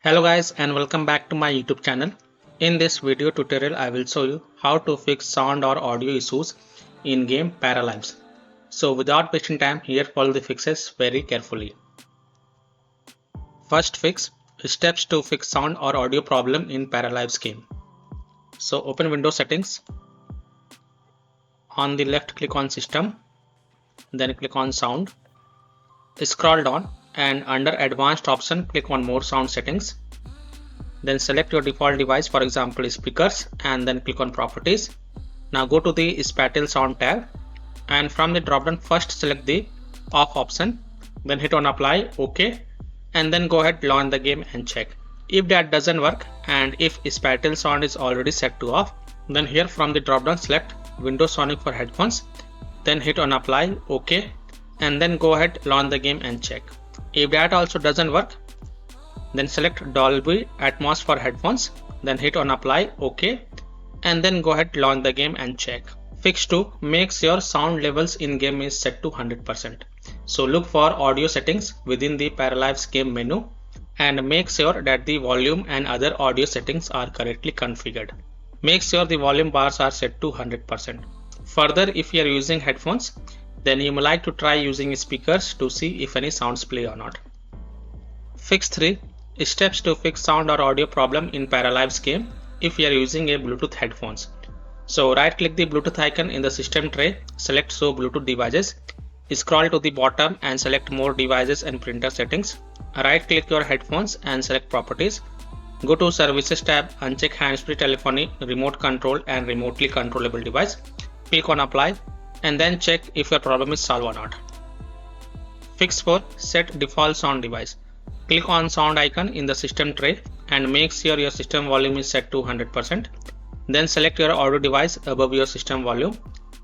Hello guys and welcome back to my YouTube channel. In this video tutorial I will show you how to fix sound or audio issues in game Paralives. So without wasting time, here follow the fixes very carefully. First fix, steps to fix sound or audio problem in Paralives game. So open Windows settings. On the left click on system, then click on sound. Scroll down and under advanced option click on more sound settings. Then select your default device, for example speakers, and then click on properties. Now go to the spatial sound tab and from the drop down first select the off option, then hit on apply, OK, and then go ahead launch the game and check. If that doesn't work and if spatial sound is already set to off, then here from the drop down select Windows Sonic for headphones, then hit on apply, OK, and then go ahead launch the game and check. If that also doesn't work, then select Dolby Atmos for headphones, then hit on apply, OK, and then go ahead launch the game and check. Fix 2, make sure sound levels in game is set to 100%. So look for audio settings within the Paralives game menu and make sure that the volume and other audio settings are correctly configured. Make sure the volume bars are set to 100%. Further, if you are using headphones, then you may like to try using speakers to see if any sounds play or not. Fix 3, steps to fix sound or audio problem in Paralives game if you are using a Bluetooth headphones. So right click the Bluetooth icon in the system tray, select show Bluetooth devices, scroll to the bottom and select more devices and printer settings. Right click your headphones and select properties. Go to services tab, uncheck hands-free telephony, remote control and remotely controllable device. Click on apply and then check if your problem is solved or not. Fix 4, set default sound device. Click on sound icon in the system tray and make sure your system volume is set to 100%. Then select your audio device above your system volume.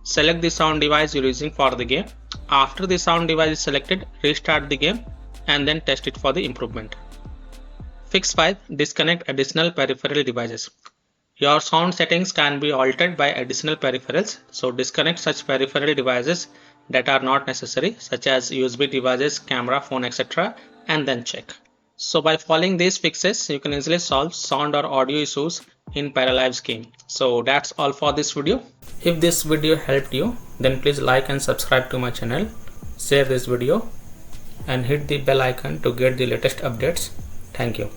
Select the sound device you're using for the game. After the sound device is selected, restart the game and then test it for the improvement. Fix 5, disconnect additional peripheral devices. Your sound settings can be altered by additional peripherals, so disconnect such peripheral devices that are not necessary, such as USB devices, camera, phone, etc., and then check. So by following these fixes, you can easily solve sound or audio issues in Paralives game. So that's all for this video. If this video helped you, then please like and subscribe to my channel, share this video and hit the bell icon to get the latest updates. Thank you.